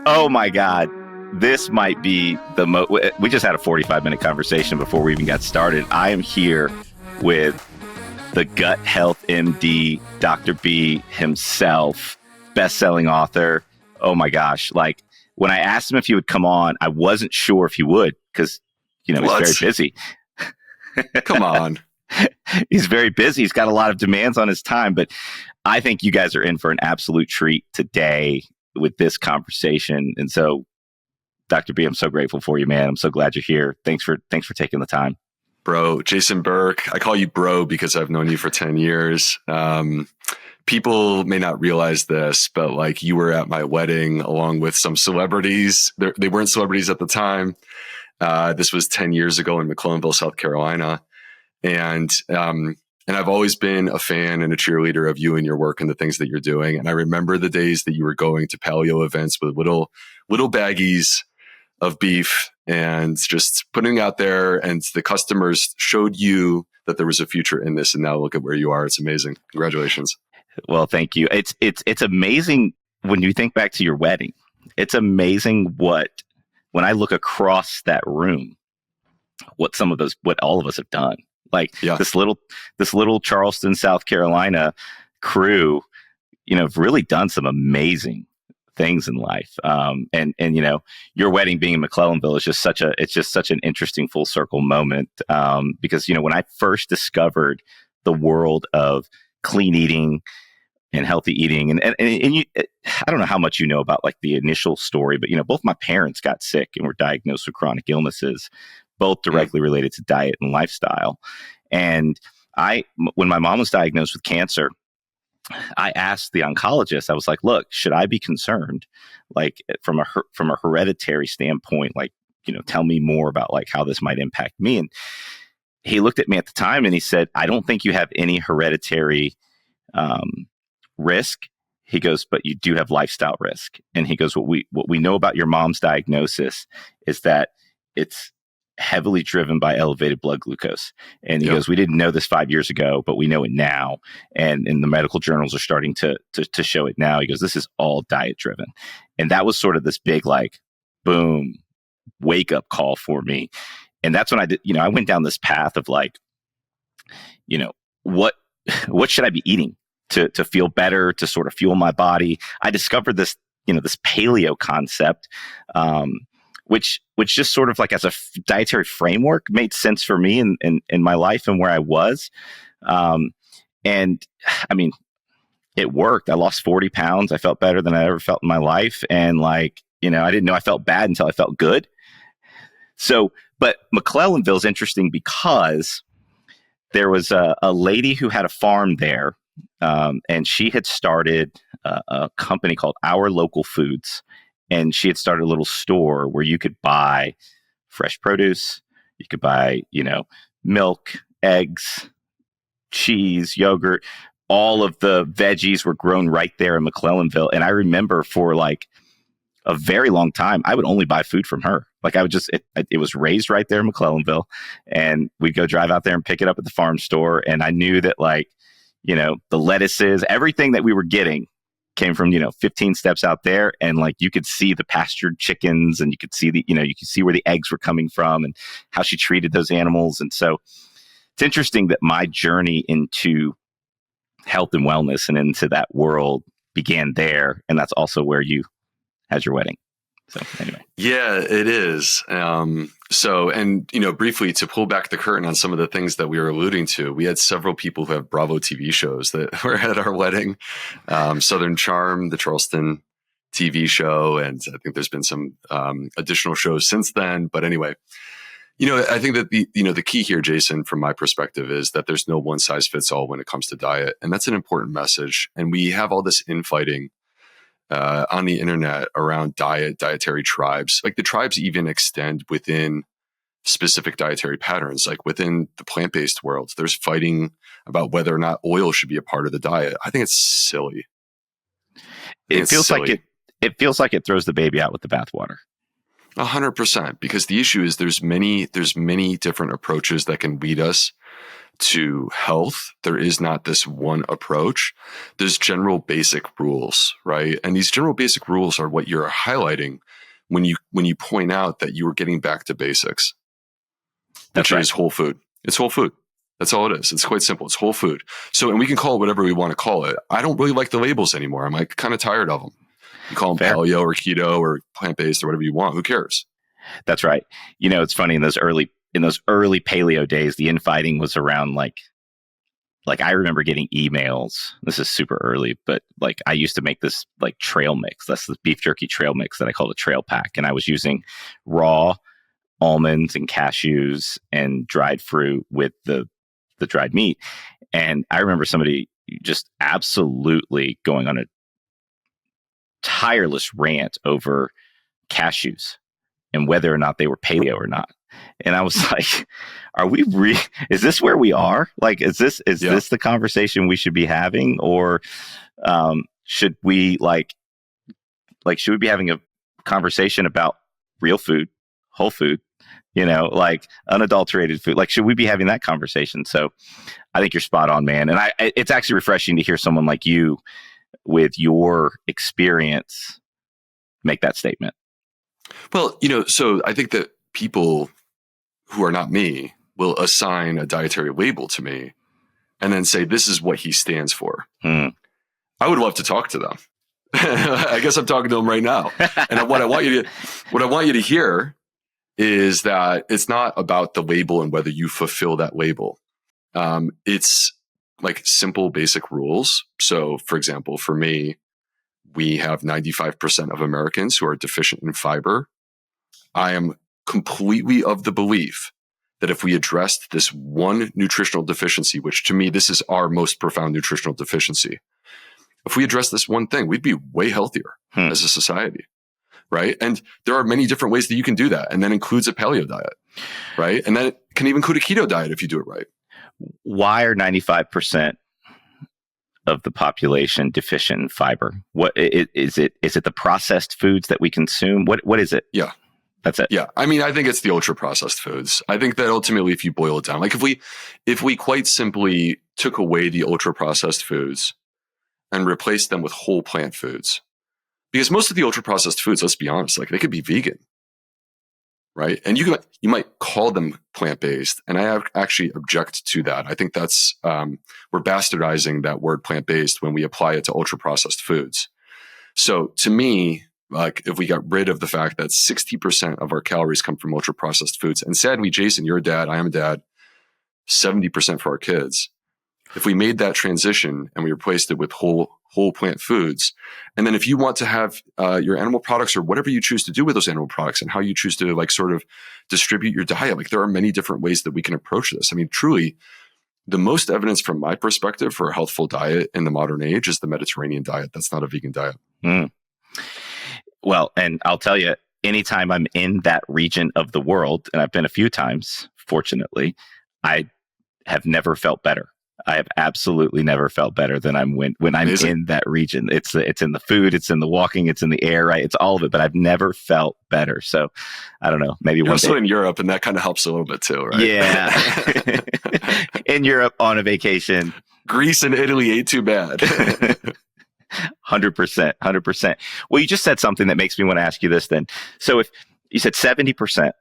Oh my God. This might be we just had a 45-minute conversation before we even got started. I am here with the gut health MD, Dr. B himself, best-selling author. Oh my gosh. Like, when I asked him if he would come on, I wasn't sure if he would because, he's very busy. Come on. He's very busy. He's got a lot of demands on his time, but I think you guys are in for an absolute treat today with this conversation. And so, Dr. B, I'm so grateful for you, man. I'm so glad you're here. Thanks for taking the time. Bro, Jason Burke. I call you bro because I've known you for 10 years. People may not realize this, but like, you were at my wedding along with some celebrities. They weren't celebrities at the time. This was 10 years ago in McClellanville, South Carolina. And I've always been a fan and a cheerleader of you and your work and the things that you're doing. And I remember the days that you were going to paleo events with little baggies of beef and just putting out there, and the customers showed you that there was a future in this. And now look at where you are. It's amazing. Congratulations. Well, thank you. It's amazing when you think back to your wedding. It's amazing when I look across that room, what all of us have done. Like, this little Charleston, South Carolina crew, have really done some amazing things in life. And your wedding being in McClellanville is just such an interesting full circle moment. Because, when I first discovered the world of clean eating and healthy eating, and you, I don't know how much you know about like the initial story, but, both my parents got sick and were diagnosed with chronic illnesses, both directly related to diet and lifestyle. And when my mom was diagnosed with cancer, I asked the oncologist, I was like, look, should I be concerned, like from a hereditary standpoint, like, tell me more about like how this might impact me. And he looked at me at the time and he said, I don't think you have any hereditary risk. He goes, but you do have lifestyle risk. And he goes, what we know about your mom's diagnosis is that it's heavily driven by elevated blood glucose. And he goes, we didn't know this 5 years ago, but we know it now. And the medical journals are starting to show it now. He goes, this is all diet driven. And that was sort of this big, like, boom, wake up call for me. And that's when I did, I went down this path of like, what should I be eating to feel better, to sort of fuel my body? I discovered this, this paleo concept, which just sort of like as a dietary framework made sense for me in my life and where I was. And I mean, it worked. I lost 40 pounds. I felt better than I ever felt in my life. And like, I didn't know I felt bad until I felt good. So, but McClellanville is interesting because there was a lady who had a farm there. And she had started a company called Our Local Foods. And she had started a little store where you could buy fresh produce, you could buy, milk, eggs, cheese, yogurt. All of the veggies were grown right there in McClellanville. And I remember for like a very long time, I would only buy food from her. Like I would it was raised right there in McClellanville, and we'd go drive out there and pick it up at the farm store. And I knew that like, the lettuces, everything that we were getting came from, 15 steps out there. And like, you could see the pastured chickens, and you could see you could see where the eggs were coming from and how she treated those animals. And so it's interesting that my journey into health and wellness and into that world began there. And that's also where you had your wedding. So anyway. Yeah, it is. Briefly to pull back the curtain on some of the things that we were alluding to, we had several people who have Bravo TV shows that were at our wedding. Southern Charm, the Charleston TV show. And I think there's been some additional shows since then. But anyway, I think that the key here, Jason, from my perspective, is that there's no one size fits all when it comes to diet. And that's an important message. And we have all this infighting on the internet around dietary tribes. Like the tribes even extend within specific dietary patterns. Like within the plant-based world, there's fighting about whether or not oil should be a part of the diet. I think it's silly. It feels like it throws the baby out with the bathwater. 100%, because the issue is there's many different approaches that can lead us to health. There is not this one approach. There's general basic rules, right? And these general basic rules are what you're highlighting when you point out that you are getting back to basics, which is whole food. It's whole food. That's all it is. It's quite simple. It's whole food. So, and we can call it whatever we want to call it. I don't really like the labels anymore. I'm like kind of tired of them. You call them paleo or keto or plant-based or whatever you want. Who cares? That's right. It's funny in those early paleo days, the infighting was around like I remember getting emails. This is super early, but like I used to make this like trail mix. That's the beef jerky trail mix that I call the trail pack. And I was using raw almonds and cashews and dried fruit with the dried meat. And I remember somebody just absolutely going on a tireless rant over cashews and whether or not they were paleo or not. And I was like, are we is this where we are? Like, is this the conversation we should be having? Or should we should we be having a conversation about real food, whole food, like unadulterated food? Like, should we be having that conversation? So I think you're spot on, man. And it's actually refreshing to hear someone like you with your experience make that statement. Well, so I think that people who are not me will assign a dietary label to me and then say, this is what he stands for. I would love to talk to them. I guess I'm talking to them right now. And what I want you to hear is that it's not about the label and whether you fulfill that label. It's like simple, basic rules. So, for example, for me, we have 95% of Americans who are deficient in fiber. I am completely of the belief that if we addressed this one nutritional deficiency, which to me, this is our most profound nutritional deficiency, if we address this one thing, we'd be way healthier as a society, right? And there are many different ways that you can do that. And that includes a paleo diet, right? And that can even include a keto diet if you do it right. Why are 95% of the population deficient in fiber? What is it? Is it the processed foods that we consume? What is it? Yeah. That's it. Yeah. I mean, I think it's the ultra processed foods. I think that ultimately, if you boil it down, like if we quite simply took away the ultra processed foods and replaced them with whole plant foods, because most of the ultra processed foods, let's be honest, like they could be vegan, right? And you might call them plant-based. And I actually object to that. I think that's, we're bastardizing that word plant-based when we apply it to ultra processed foods. So to me, like if we got rid of the fact that 60% of our calories come from ultra processed foods, and sadly, Jason, you're a dad, I am a dad, 70% for our kids. If we made that transition and we replaced it with whole plant foods, and then if you want to have your animal products or whatever you choose to do with those animal products and how you choose to like sort of distribute your diet, like there are many different ways that we can approach this. I mean, truly, the most evidence from my perspective for a healthful diet in the modern age is the Mediterranean diet. That's not a vegan diet. Well, and I'll tell you, anytime I'm in that region of the world, and I've been a few times, fortunately, I have never felt better. I have absolutely never felt better than when I'm in that region. It's in the food, it's in the walking, it's in the air, right? It's all of it, but I've never felt better. So I don't know, maybe You're one also day. In Europe, and that kind of helps a little bit too, right? Yeah. In Europe on a vacation. Greece and Italy ain't too bad. 100%. Well, you just said something that makes me want to ask you this then. So if you said 70%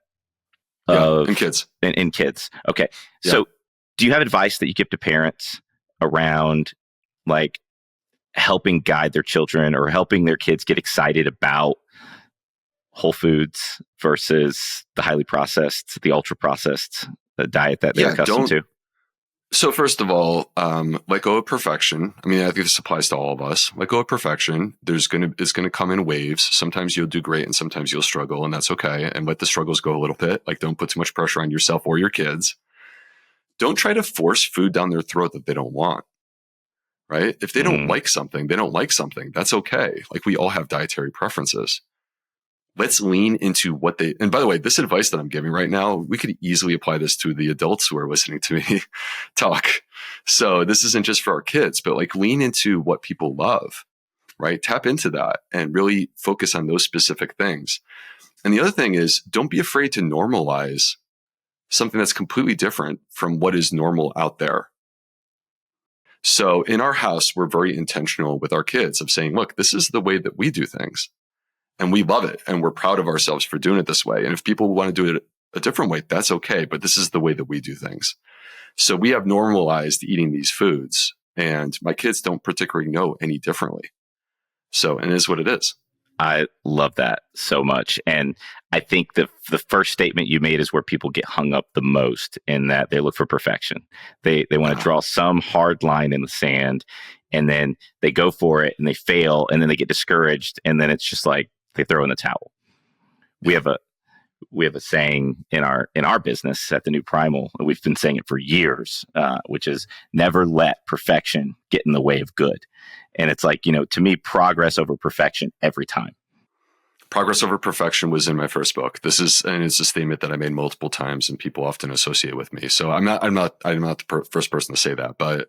of in kids. In kids. Okay. Yeah. So do you have advice that you give to parents around like helping guide their children or helping their kids get excited about whole foods versus the highly processed, the ultra processed diet that they're accustomed to? So first of all, let go of perfection. I mean, I think this applies to all of us. Let go of perfection. It's going to come in waves. Sometimes you'll do great and sometimes you'll struggle, and that's okay. And let the struggles go a little bit. Like, don't put too much pressure on yourself or your kids. Don't try to force food down their throat that they don't want, right? If they don't like something, they don't like something. That's okay. Like, we all have dietary preferences. Let's lean into what they, and by the way, this advice that I'm giving right now, we could easily apply this to the adults who are listening to me talk. So this isn't just for our kids, but like lean into what people love, right? Tap into that and really focus on those specific things. And the other thing is, don't be afraid to normalize something that's completely different from what is normal out there. So in our house, we're very intentional with our kids of saying, look, this is the way that we do things. And we love it. And we're proud of ourselves for doing it this way. And if people want to do it a different way, that's okay. But this is the way that we do things. So we have normalized eating these foods. And my kids don't particularly know any differently. So it is what it is. I love that so much. And I think the first statement you made is where people get hung up the most, in that they look for perfection. They want to draw some hard line in the sand, and then they go for it and they fail, and then they get discouraged, and then it's just like they throw in the towel. We have a saying in our business at the New Primal, and we've been saying it for years, which is never let perfection get in the way of good. And it's like, to me, progress over perfection every time. Progress over perfection was in my first book. It's a statement that I made multiple times, and people often associate with me. So I'm not the first person to say that, but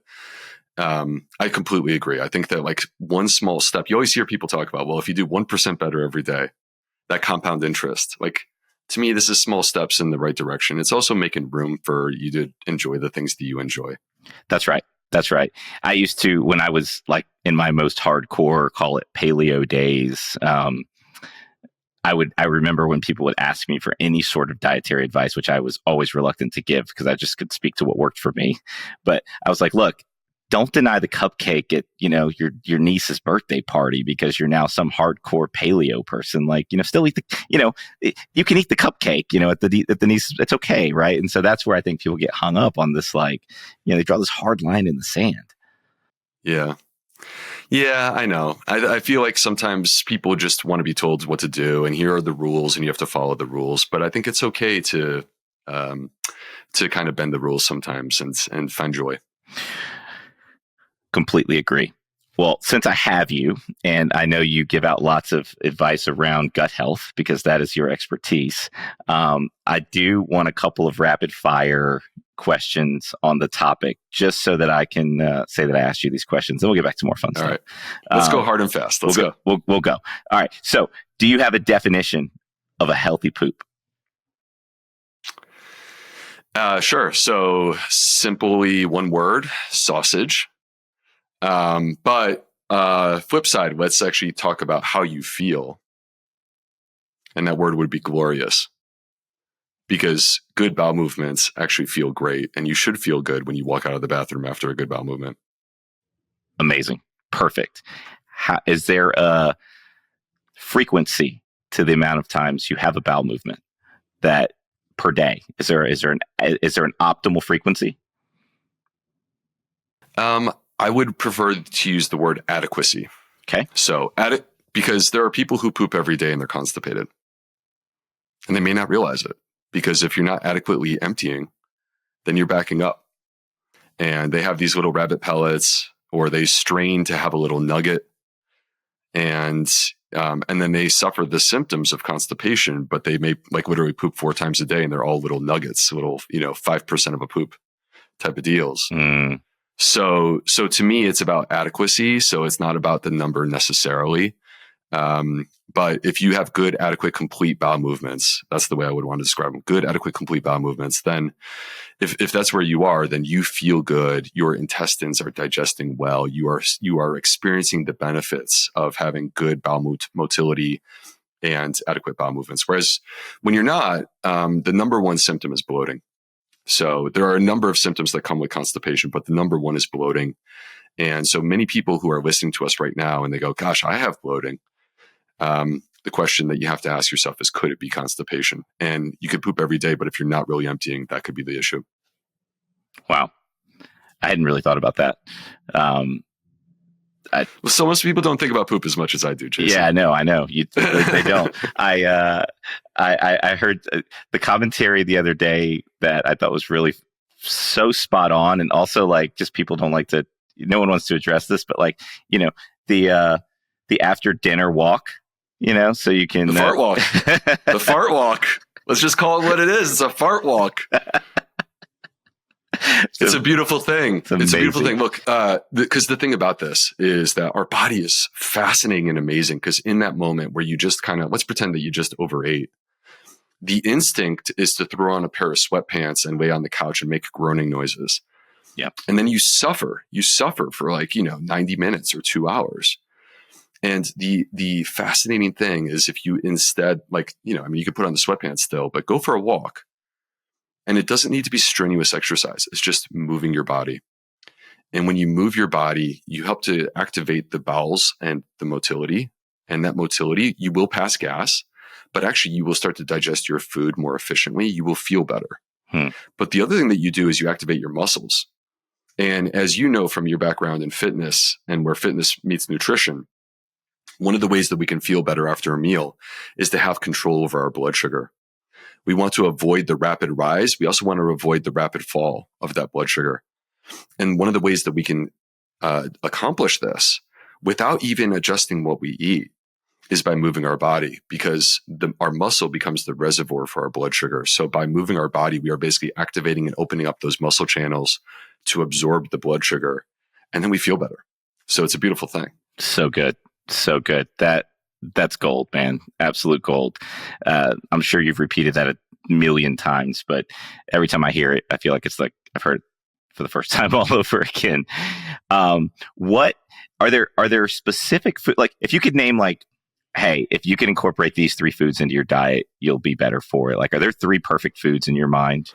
I completely agree. I think that like one small step, you always hear people talk about, well, if you do 1% better every day, that compound interest, like, to me, this is small steps in the right direction. It's also making room for you to enjoy the things that you enjoy. That's right. I used to, when I was like in my most hardcore, call it paleo days, I remember when people would ask me for any sort of dietary advice, which I was always reluctant to give because I just could speak to what worked for me. But I was like, look, don't deny the cupcake at, your niece's birthday party because you're now some hardcore paleo person. Like, still eat you can eat the cupcake, at the niece. It's okay. Right. And so that's where I think people get hung up on this, like, they draw this hard line in the sand. Yeah. Yeah, I know. I feel like sometimes people just want to be told what to do, and here are the rules, and you have to follow the rules. But I think it's okay to kind of bend the rules sometimes and find joy. Completely agree. Well, since I have you, and I know you give out lots of advice around gut health because that is your expertise, I do want a couple of rapid fire questions on the topic, just so that I can say that I asked you these questions. Then we'll get back to more fun stuff. All right. Let's go hard and fast. Let's go. We'll go. All right. So do you have a definition of a healthy poop? Sure. So simply one word: sausage. But flip side, let's actually talk about how you feel. And that word would be glorious, because good bowel movements actually feel great, and you should feel good when you walk out of the bathroom after a good bowel movement. Amazing. Perfect. Is there a frequency to the amount of times you have a bowel movement that per day? Is there an optimal frequency? I would prefer to use the word adequacy. Okay. So because there are people who poop every day and they're constipated, and they may not realize it, because if you're not adequately emptying, then you're backing up, and they have these little rabbit pellets, or they strain to have a little nugget, and then they suffer the symptoms of constipation, but they may like literally poop 4 times a day, and they're all little nuggets, little 5% of a poop type of deals. Mm. So to me, it's about adequacy. So it's not about the number necessarily. But if you have good, adequate, complete bowel movements, that's the way I would want to describe them. Good, adequate, complete bowel movements. Then if that's where you are, then you feel good. Your intestines are digesting well. You are experiencing the benefits of having good bowel motility and adequate bowel movements. Whereas when you're not, the number one symptom is bloating. So there are a number of symptoms that come with constipation, but the number one is bloating. And so many people who are listening to us right now and they go, gosh, I have bloating. The question that you have to ask yourself is, could it be constipation? And you could poop every day, but if you're not really emptying, that could be the issue. Wow. I hadn't really thought about that. So most people don't think about poop as much as I do, Jason. Yeah, I know. They don't. I heard the commentary the other day that I thought was really so spot on, and also like just people don't like to. No one wants to address this, but like the after dinner walk, so you can the fart walk, the fart walk. Let's just call it what it is. It's a fart walk. It's a beautiful thing. It's a beautiful thing. Look, because the thing about this is that our body is fascinating and amazing, because in that moment where you just kind of, let's pretend that you just overate, the instinct is to throw on a pair of sweatpants and lay on the couch and make groaning noises. Yeah. And then you suffer for like, 90 minutes or 2 hours. And the fascinating thing is if you instead, you could put on the sweatpants still, but go for a walk. And it doesn't need to be strenuous exercise. It's just moving your body. And when you move your body, you help to activate the bowels and the motility. And that motility, you will pass gas, but actually you will start to digest your food more efficiently. You will feel better. But the other thing that you do is you activate your muscles. And as you know from your background in fitness and where fitness meets nutrition, one of the ways that we can feel better after a meal is to have control over our blood sugar. We want to avoid the rapid rise. We also want to avoid the rapid fall of that blood sugar. And one of the ways that we can accomplish this without even adjusting what we eat is by moving our body, because our muscle becomes the reservoir for our blood sugar. So by moving our body, we are basically activating and opening up those muscle channels to absorb the blood sugar, and then we feel better. So it's a beautiful thing. So good. So good. That's gold, man. Absolute gold. I'm sure you've repeated that a million times, but every time I hear it, I feel like it's like I've heard it for the first time all over again. What are there specific food? Like if you could name like, hey, if you can incorporate these 3 foods into your diet, you'll be better for it. Like, are there 3 perfect foods in your mind?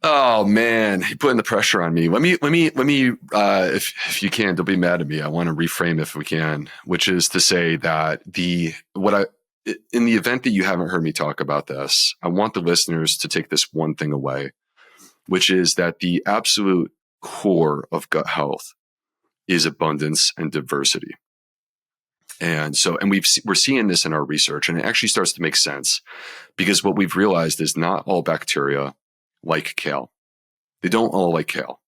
Oh man, you're putting the pressure on me. Let me, if you can, don't be mad at me. I want to reframe if we can, which is to say that in the event that you haven't heard me talk about this, I want the listeners to take this one thing away, which is that the absolute core of gut health is abundance and diversity. And we're seeing this in our research, and it actually starts to make sense because what we've realized is not all bacteria like kale. They don't all like kale.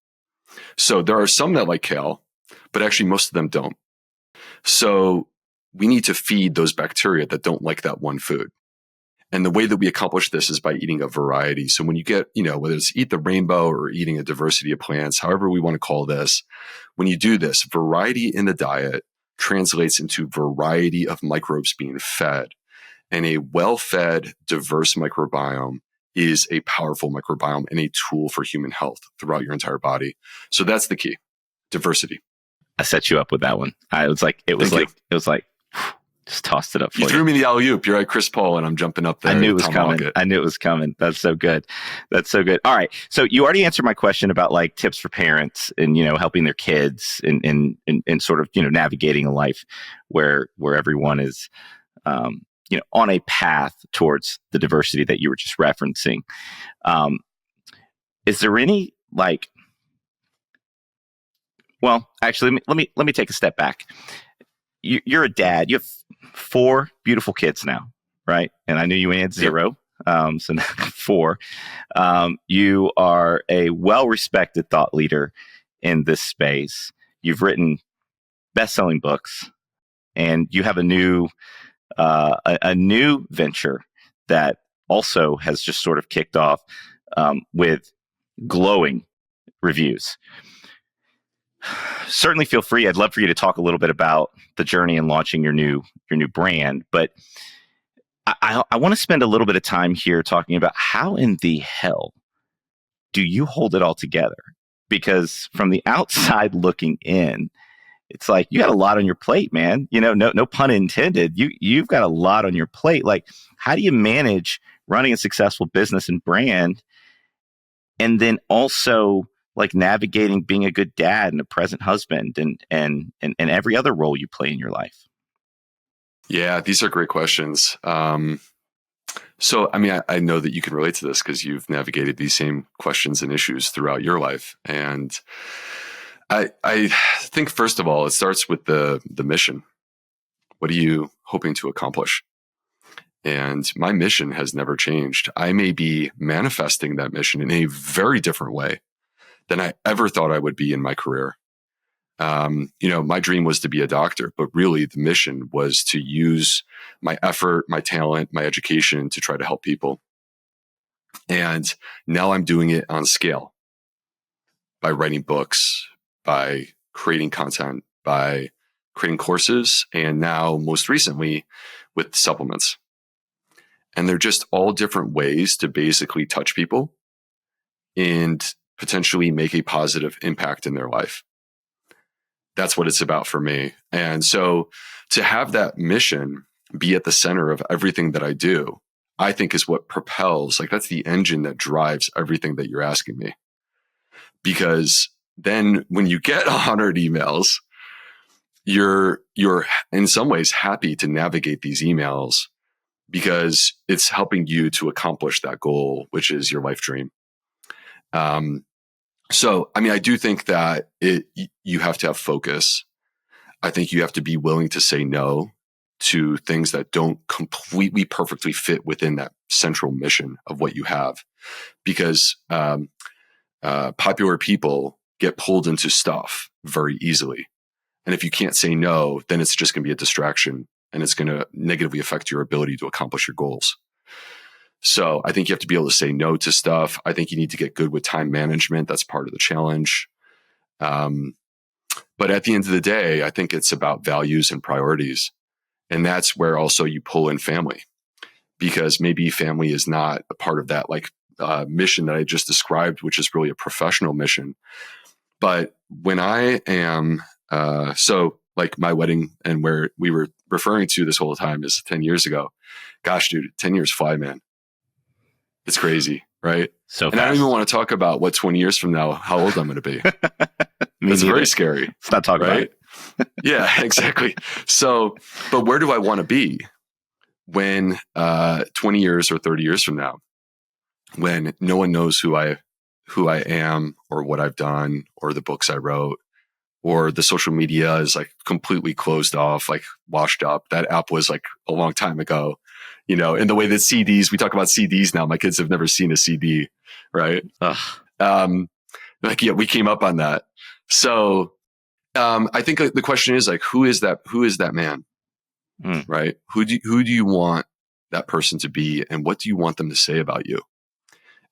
So there are some that like kale, but actually most of them don't. So we need to feed those bacteria that don't like that one food. And the way that we accomplish this is by eating a variety. So when you get, whether it's eat the rainbow or eating a diversity of plants, however we want to call this, when you do this, variety in the diet translates into variety of microbes being fed. And a well-fed, diverse microbiome is a powerful microbiome and a tool for human health throughout your entire body. So that's the key. Diversity. I set you up with that one. It was like, just tossed it up for you. You threw me the alley-oop. You're like Chris Paul and I'm jumping up there. I knew it was coming. That's so good. All right. So you already answered my question about like tips for parents and, helping their kids and sort of, navigating a life where everyone is, on a path towards the diversity that you were just referencing. Is there any well, actually, let me take a step back. You're a dad. You have 4 beautiful kids now, right? And I knew you had 0. So now 4. You are a well-respected thought leader in this space. You've written best-selling books, and you have a new venture that also has just sort of kicked off with glowing reviews. Certainly feel free. I'd love for you to talk a little bit about the journey in launching your new brand, but I want to spend a little bit of time here talking about how in the hell do you hold it all together? Because from the outside looking in, it's like you got a lot on your plate, man. No pun intended. You've got a lot on your plate. Like, how do you manage running a successful business and brand, and then also like navigating being a good dad and a present husband and every other role you play in your life? Yeah, these are great questions. So, I know that you can relate to this because you've navigated these same questions and issues throughout your life. And I think, first of all, it starts with the mission. What are you hoping to accomplish? And my mission has never changed. I may be manifesting that mission in a very different way than I ever thought I would be in my career. My dream was to be a doctor, but really the mission was to use my effort, my talent, my education to try to help people. And now I'm doing it on scale by writing books, by creating content, by creating courses, and now most recently with supplements. And they're just all different ways to basically touch people and potentially make a positive impact in their life. That's what it's about for me. And so to have that mission be at the center of everything that I do, I think is what propels, like that's the engine that drives everything that you're asking me. Because then when you get 100 emails, you're in some ways happy to navigate these emails because it's helping you to accomplish that goal, which is your life dream. So, I mean, I do think that you have to have focus. I think you have to be willing to say no to things that don't completely perfectly fit within that central mission of what you have, because popular people get pulled into stuff very easily. And if you can't say no, then it's just going to be a distraction and it's going to negatively affect your ability to accomplish your goals. So I think you have to be able to say no to stuff. I think you need to get good with time management. That's part of the challenge. But at the end of the day, I think it's about values and priorities. And that's where also you pull in family, because maybe family is not a part of that mission that I just described, which is really a professional mission. But when I am, so like my wedding and where we were referring to this whole time is 10 years ago. Gosh, dude, 10 years fly, man. It's crazy, right? So and fast. I don't even want to talk about what 20 years from now, how old I'm going to be. It's very scary. Let's not talk right? about it. Yeah, exactly. So, but where do I want to be when 20 years or 30 years from now, when no one knows who I am or what I've done or the books I wrote, or the social media is like completely closed off, like washed up. That app was like a long time ago, in the way that CDs, we talk about CDs now. My kids have never seen a CD, right? We came up on that. So I think the question is like, who is that man, right? Who do you want that person to be, and what do you want them to say about you?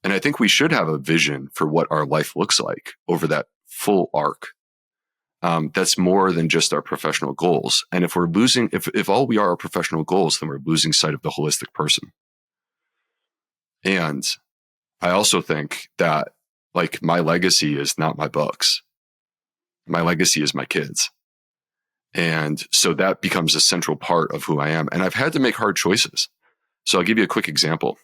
And I think we should have a vision for what our life looks like over that full arc. That's more than just our professional goals. And if we're losing, if all we are professional goals, then we're losing sight of the holistic person. And I also think that like my legacy is not my books. My legacy is my kids. And so that becomes a central part of who I am. And I've had to make hard choices. So I'll give you a quick example.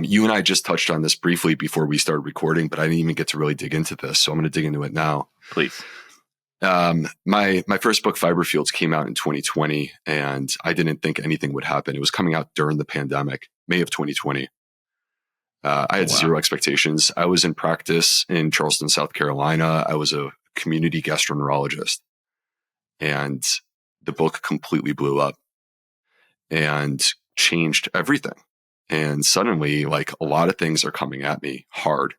You and I just touched on this briefly before we started recording, but I didn't even get to really dig into this. So I'm going to dig into it now. Please. My first book, Fiber Fields, came out in 2020, and I didn't think anything would happen. It was coming out during the pandemic, May of 2020. I had zero expectations. I was in practice in Charleston, South Carolina. I was a community gastroenterologist, and the book completely blew up and changed everything. And suddenly, like a lot of things are coming at me hard.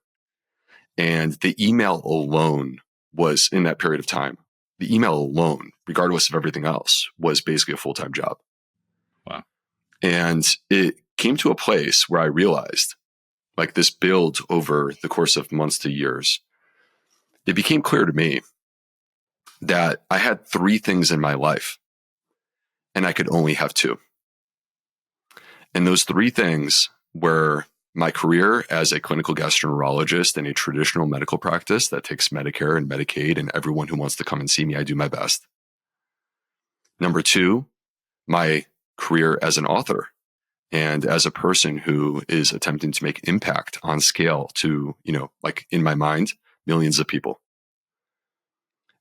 And the email alone was, in that period of time, the email alone, regardless of everything else, was basically a full-time job. Wow. And it came to a place where I realized, like this build over the course of months to years, it became clear to me that I had 3 things in my life and I could only have 2. And those 3 things were my career as a clinical gastroenterologist in a traditional medical practice that takes Medicare and Medicaid, and everyone who wants to come and see me, I do my best. Number 2, my career as an author and as a person who is attempting to make impact on scale to, like in my mind, millions of people.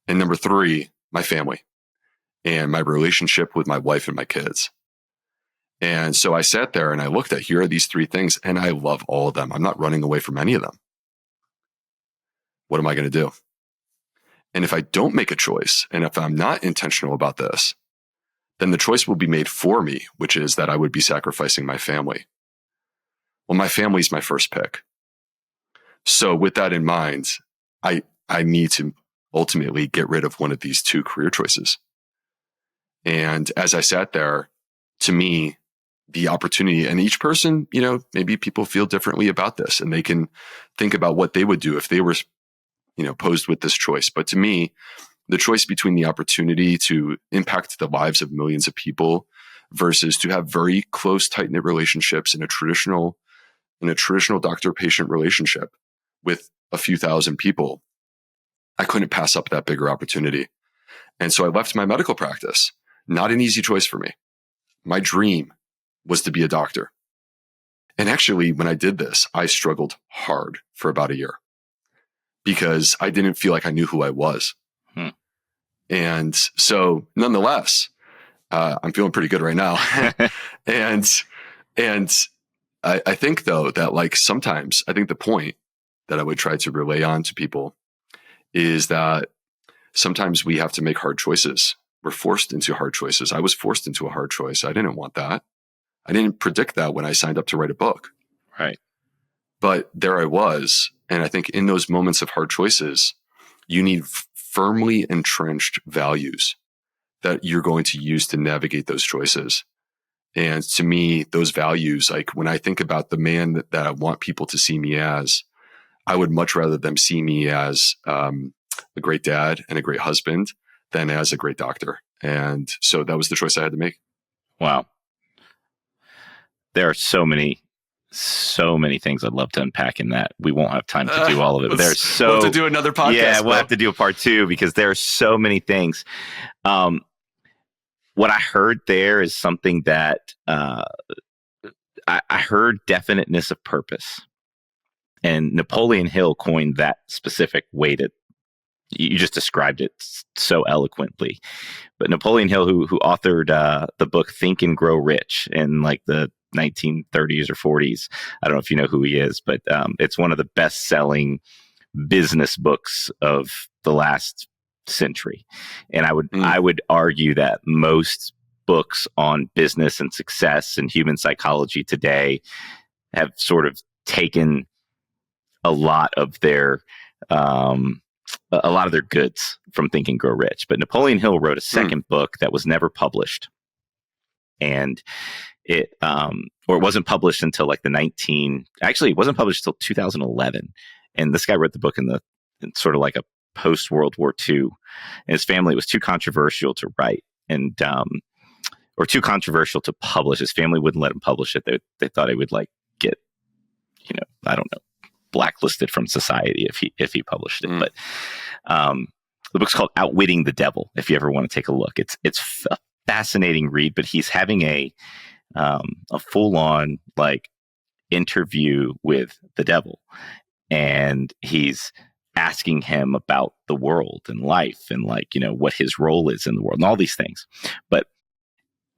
And number 3, my family and my relationship with my wife and my kids. And so I sat there and I looked at, here are these 3 things, and I love all of them. I'm not running away from any of them. What am I going to do? And if I don't make a choice, and if I'm not intentional about this, then the choice will be made for me, which is that I would be sacrificing my family. Well, my family is my first pick. So with that in mind, I need to ultimately get rid of one of these 2 career choices. And as I sat there, to me, the opportunity, and each person, maybe people feel differently about this, and they can think about what they would do if they were, posed with this choice. But to me, the choice between the opportunity to impact the lives of millions of people versus to have very close, tight-knit relationships in a traditional doctor-patient relationship with a few thousand people. I couldn't pass up that bigger opportunity. And so I left my medical practice. Not an easy choice for me. My dream was to be a doctor. And actually, when I did this, I struggled hard for about a year because I didn't feel like I knew who I was. And so nonetheless, I'm feeling pretty good right now. and I think though that like sometimes I think the point that I would try to relay on to people is that sometimes we have to make hard choices. We're forced into hard choices. I was forced into a hard choice. I didn't want that. I didn't predict that when I signed up to write a book. Right. But there I was. And I think in those moments of hard choices, you need firmly entrenched values that you're going to use to navigate those choices. And to me, those values, like when I think about the man that I want people to see me as, I would much rather them see me as a great dad and a great husband than as a great doctor. And so that was the choice I had to make. Wow. There are so many things I'd love to unpack in that. We won't have time to do all of it. We'll have to do another podcast. Yeah, we'll have to do a part 2 because there are so many things. What I heard there is something that I heard definiteness of purpose. And Napoleon Hill coined that specific way that you just described it so eloquently. But Napoleon Hill, who authored the book Think and Grow Rich in like the 1930s or 40s. I don't know if you know who he is, but it's one of the best-selling business books of the last century. And I would argue that most books on business and success and human psychology today have sort of taken a lot of their goods from Think and Grow Rich. But Napoleon Hill wrote a second book that was never published. And it wasn't published until like it wasn't published until 2011. And this guy wrote the book in sort of like a post World War II. And his family was too controversial to write or too controversial to publish. His family wouldn't let him publish it. They thought he would like get, I don't know, blacklisted from society if he published it. But the book's called Outwitting the Devil. If you ever want to take a look, it's a fascinating read. But he's having a full-on like interview with the devil, and he's asking him about the world and life and like what his role is in the world and all these things. But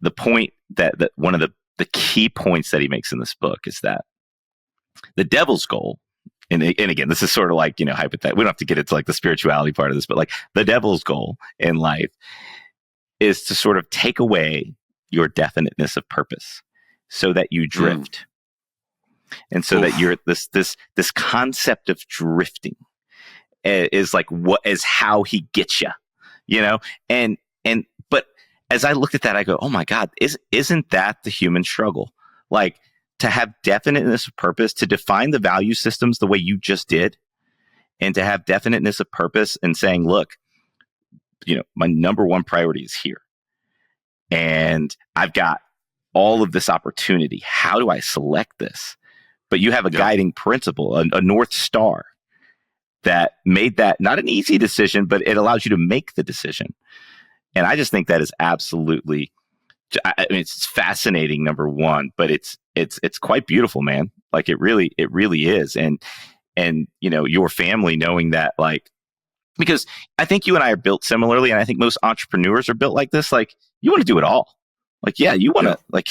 the point that one of the key points that he makes in this book is that the devil's goal, and again, this is sort of like hypothetical. We don't have to get into like the spirituality part of this, but like the devil's goal in life is to sort of take away your definiteness of purpose so that you drift. And so that you're this concept of drifting is like what is how he gets you, and but as I looked at that, I go, oh my God, isn't that the human struggle? Like to have definiteness of purpose, to define the value systems the way you just did, and to have definiteness of purpose and saying, look, my number one priority is here. And I've got all of this opportunity. How do I select this? But you have a guiding principle, a North Star that made that not an easy decision, but it allows you to make the decision. And I just think that is absolutely, I mean, it's fascinating, number one, but it's quite beautiful, man. Like it really is. And your family knowing that, like, because I think you and I are built similarly. And I think most entrepreneurs are built like this. Like you want to do it all. Like, yeah, you want to like,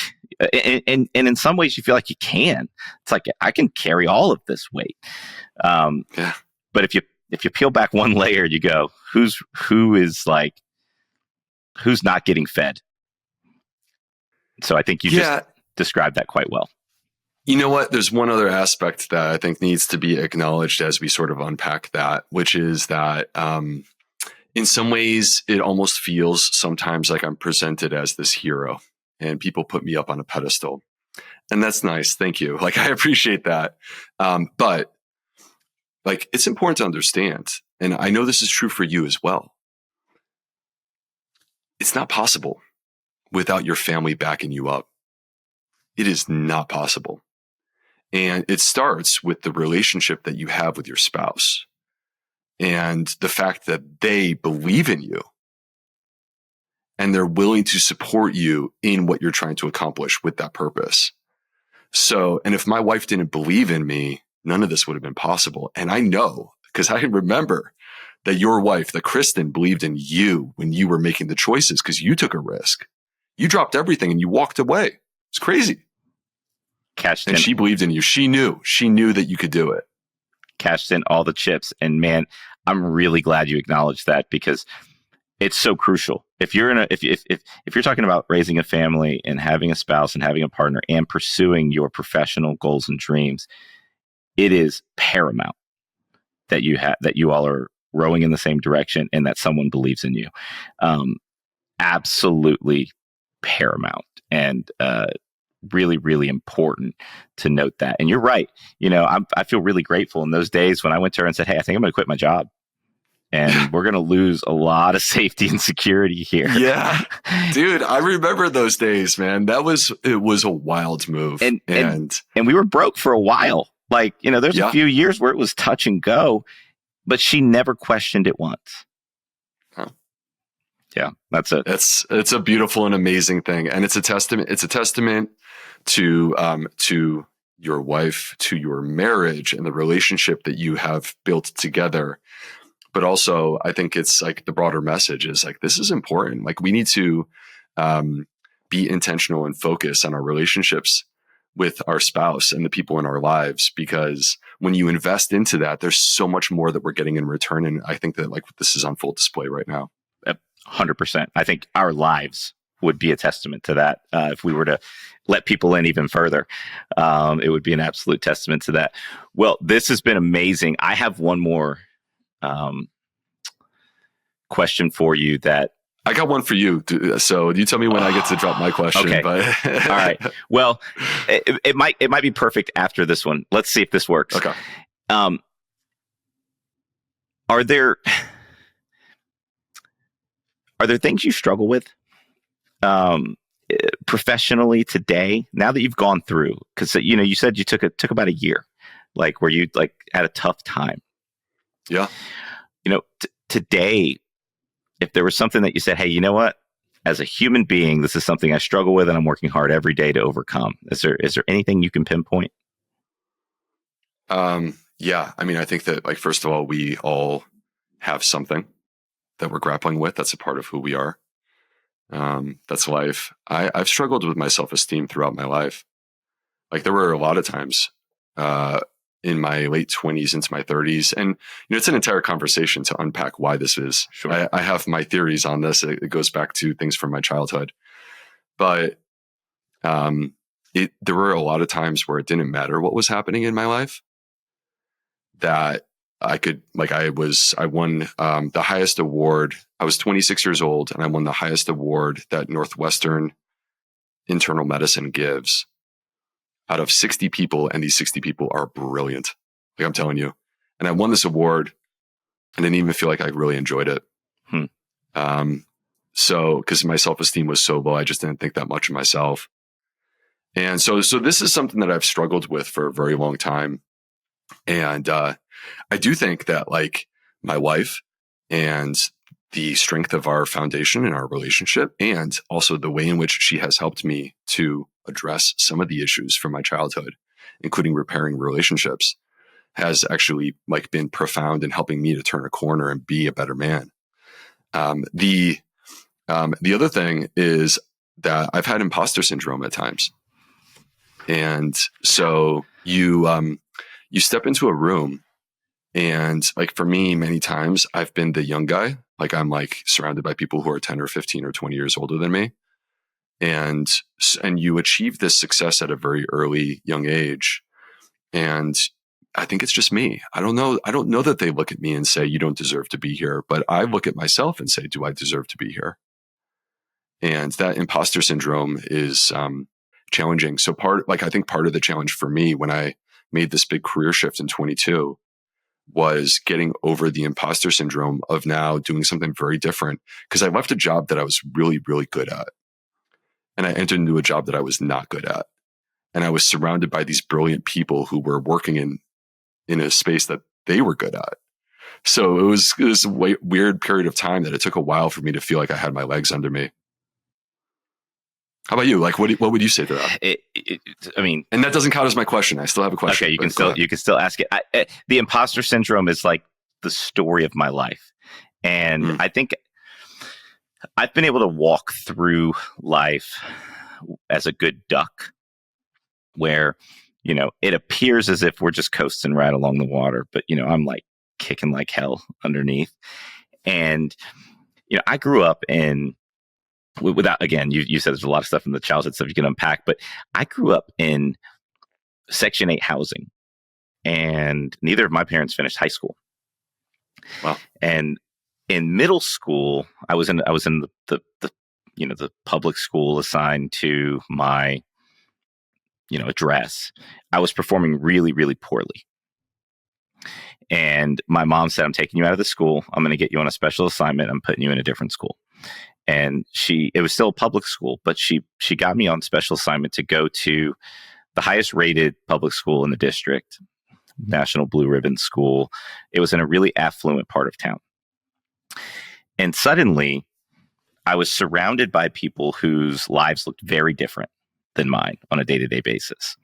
and in some ways you feel like you can. It's like, I can carry all of this weight. But if you peel back one layer, you go, who's not getting fed? So I think you just described that quite well. You know what? There's one other aspect that I think needs to be acknowledged as we sort of unpack that, which is that in some ways, it almost feels sometimes like I'm presented as this hero and people put me up on a pedestal. And that's nice. Thank you. Like, I appreciate that. But like, it's important to understand, and I know this is true for you as well. It's not possible. without your family backing you up. It is not possible. And it starts with the relationship that you have with your spouse and the fact that they believe in you and they're willing to support you in what you're trying to accomplish with that purpose. So, and if my wife didn't believe in me, none of this would have been possible. And I know, because I remember that your wife, that Kristen, believed in you when you were making the choices because you took a risk. You dropped everything and you walked away. It's crazy. And she believed in you. She knew that you could do it. Cashed in all the chips. And man, I'm really glad you acknowledged that, because it's so crucial. If you're if you're talking about raising a family and having a spouse and having a partner and pursuing your professional goals and dreams, it is paramount that you all are rowing in the same direction and that someone believes in you. Absolutely paramount, and really, really important to note that. And you're right. I feel really grateful in those days when I went to her and said, "Hey, I think I'm going to quit my job. And we're going to lose a lot of safety and security here." Yeah. Dude, I remember those days, man. It was a wild move. And we were broke for a while. Like, there's a few years where it was touch and go, but she never questioned it once. Huh. Yeah, that's it. It's a beautiful and amazing thing. And it's a testament to your wife, to your marriage and the relationship that you have built together. But also, I think it's like the broader message is like, this is important. Like, we need to be intentional and focus on our relationships with our spouse and the people in our lives, because when you invest into that, there's so much more that we're getting in return. And I think that, like, this is on full display right now. 100%. I think our lives would be a testament to that. If we were to let people in even further, it would be an absolute testament to that. Well, this has been amazing. I have one more question for you that I got one for you. So you tell me when I get to drop my question. Okay. But all right. Well, it might be perfect after this one. Let's see if this works. Okay. Are there things you struggle with professionally today, now that you've gone through? Because you said you took about a year, like, where you like had a tough time. Yeah. Today, if there was something that you said, "Hey, you know what? As a human being, this is something I struggle with and I'm working hard every day to overcome." Is there anything you can pinpoint? Yeah. I mean, I think that, like, first of all, we all have something that we're grappling with. That's a part of who we are. That's life. I've struggled with my self-esteem throughout my life. Like, there were a lot of times, in my late 20s into my 30s. And, it's an entire conversation to unpack why this is. Sure. I have my theories on this. It goes back to things from my childhood. But there were a lot of times where it didn't matter what was happening in my life, that I won the highest award. I was 26 years old and I won the highest award that Northwestern Internal Medicine gives out of 60 people. And these 60 people are brilliant. Like, I'm telling you. And I won this award and didn't even feel like I really enjoyed it. So, because my self-esteem was so low, I just didn't think that much of myself. And so this is something that I've struggled with for a very long time. And I do think that, like, my wife and the strength of our foundation and our relationship, and also the way in which she has helped me to address some of the issues from my childhood, including repairing relationships, has actually, like, been profound in helping me to turn a corner and be a better man. The other thing is that I've had imposter syndrome at times. And so you step into a room, and, like, for me, many times I've been the young guy. Like, I'm, like, surrounded by people who are 10 or 15 or 20 years older than me. And you achieve this success at a very early young age. And I think it's just me. I don't know that they look at me and say, "You don't deserve to be here." But I look at myself and say, "Do I deserve to be here?" And that imposter syndrome is challenging. So I think part of the challenge for me when I made this big career shift in 22 was getting over the imposter syndrome of now doing something very different, because I left a job that I was really, really good at. and I entered into a job that I was not good at. And I was surrounded by these brilliant people who were working in a space that they were good at. So it was a weird period of time that it took a while for me to feel like I had my legs under me. How about you? Like, what would you say to that? I mean, and that doesn't count as my question. I still have a question. Okay, you can still ask it. The imposter syndrome is like the story of my life, and I think I've been able to walk through life as a good duck, where it appears as if we're just coasting right along the water, but I'm like kicking like hell underneath, and I grew up in. Without, again, you said there's a lot of stuff in the childhood stuff you can unpack, but I grew up in Section 8 housing, and neither of my parents finished high school. Wow. And in middle school, I was in the public school assigned to my address. I was performing really, really poorly. And my mom said, "I'm taking you out of the school. I'm going to get you on a special assignment. I'm putting you in a different school." And it was still a public school, but she got me on special assignment to go to the highest rated public school in the district, National Blue Ribbon School. It was in a really affluent part of town. And suddenly I was surrounded by people whose lives looked very different than mine on a day-to-day basis.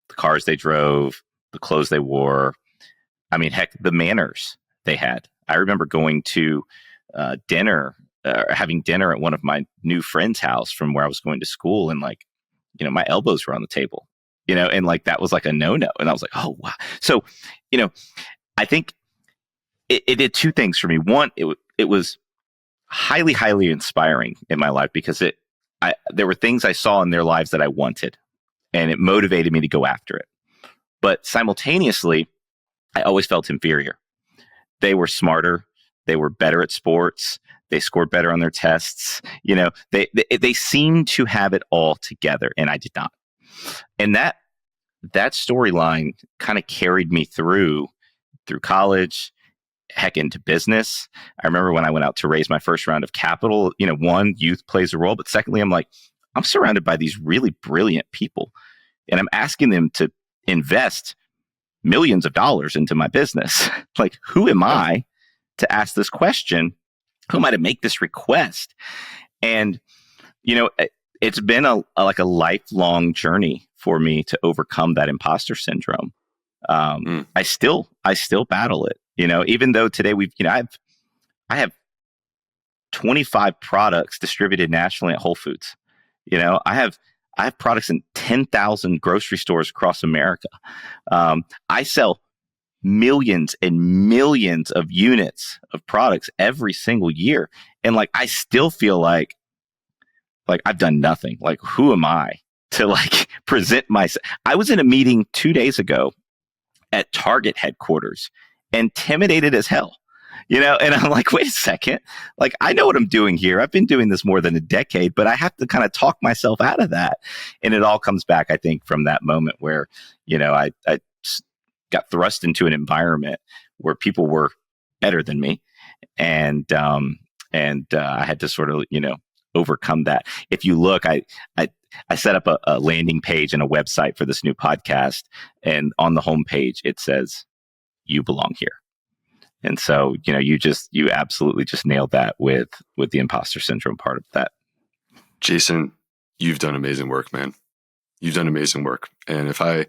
The cars they drove, the clothes they wore. I mean, heck, the manners they had. I remember going to having dinner at one of my new friend's house from where I was going to school, and my elbows were on the table, and like that was like a no-no. And I was like, oh wow. So, I think it did two things for me. One, it was highly, highly inspiring in my life because there were things I saw in their lives that I wanted, and it motivated me to go after it. But simultaneously, I always felt inferior. They were smarter. They were better at sports. They scored better on their tests. They seemed to have it all together, and I did not. And that storyline kind of carried me through college, heck, into business. I remember when I went out to raise my first round of capital, one, youth plays a role, but secondly, I'm surrounded by these really brilliant people, and I'm asking them to invest millions of dollars into my business. Like, who am I to ask this question? Who am I to make this request? And, it's been a lifelong journey for me to overcome that imposter syndrome. I still battle it, even though today I have 25 products distributed nationally at Whole Foods. I have products in 10,000 grocery stores across America. I sell millions and millions of units of products every single year. And I still feel like I've done nothing. Like, who am I to present myself? I was in a meeting 2 days ago at Target headquarters, intimidated as hell, and I'm like, wait a second. I know what I'm doing here. I've been doing this more than a decade, but I have to kind of talk myself out of that. And it all comes back, I think, from that moment where, I got thrust into an environment where people were better than me. And I had to sort of, overcome that. If you look, I set up a landing page and a website for this new podcast. And on the homepage, it says, "You belong here." And so, you absolutely just nailed that with the imposter syndrome part of that. Jason, you've done amazing work, man. You've done amazing work. And if I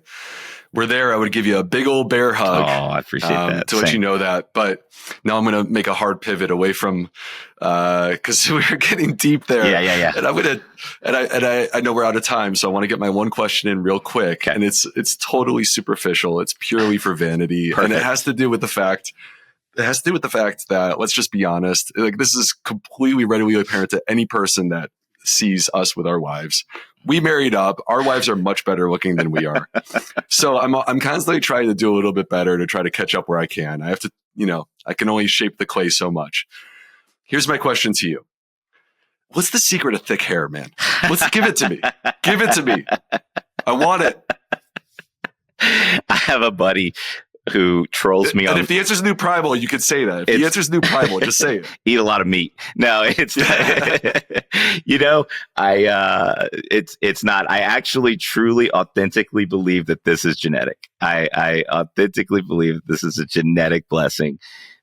were there, I would give you a big old bear hug. Oh, I appreciate that. To let you know that. But now I'm going to make a hard pivot away from, because we're getting deep there. Yeah. And I'm going to, I know we're out of time, so I want to get my one question in real quick. Okay. And it's totally superficial. It's purely for vanity. Perfect. And it has to do with the fact that, let's just be honest, this is completely readily apparent to any person that sees us with our wives. We married up. Our wives are much better looking than we are. So I'm constantly trying to do a little bit better to try to catch up where I can. I have to, I can only shape the clay so much. Here's my question to you. What's the secret of thick hair, man? Give it to me. Give it to me. I want it. I have a buddy who trolls me And on. if the answer is new primal, you could say that. If the answer is new primal, just say it. Eat a lot of meat. No, it's you know, it's not. I actually truly authentically believe that this is genetic. I authentically believe this is a genetic blessing.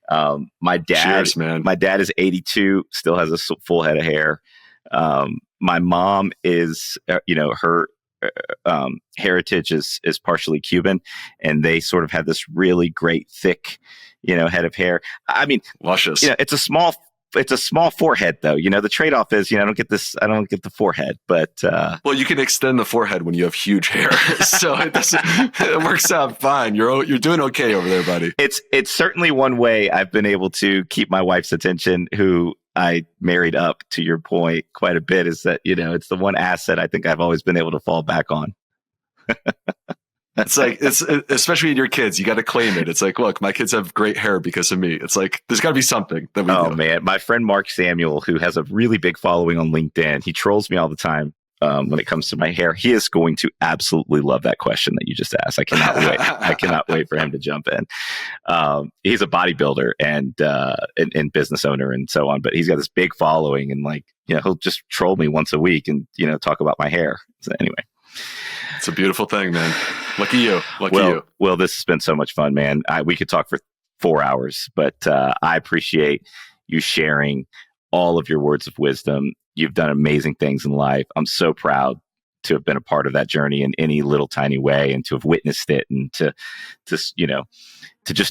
My dad, Cheers, man. my dad is 82, still has a full head of hair. My mom is, her heritage is partially Cuban, and they sort of have this really great thick, head of hair. I mean, luscious. It's a small forehead, though. The trade-off is, I don't get the forehead, but well, you can extend the forehead when you have huge hair, so it works out fine. You're doing okay over there, buddy. It's certainly one way I've been able to keep my wife's attention, who I married up, to your point, quite a bit, is that, it's the one asset I think I've always been able to fall back on. It's like, especially in your kids, you got to claim it. It's like, look, my kids have great hair because of me. It's like, there's got to be something that we do. Oh, man. My friend Mark Samuel, who has a really big following on LinkedIn, he trolls me all the time when it comes to my hair. He is going to absolutely love that question that you just asked. I cannot wait. I cannot wait for him to jump in. He's a bodybuilder and business owner and so on, but he's got this big following, and he'll just troll me once a week and, talk about my hair. So anyway. It's a beautiful thing, man. Lucky you. You. Well, this has been so much fun, man. We could talk for 4 hours, but I appreciate you sharing all of your words of wisdom. You've done amazing things in life. I'm so proud to have been a part of that journey in any little tiny way, and to have witnessed it, and to just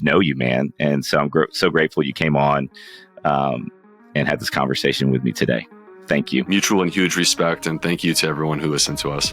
know you, man. And so I'm so grateful you came on and had this conversation with me today. Thank you. Mutual and huge respect, and thank you to everyone who listened to us.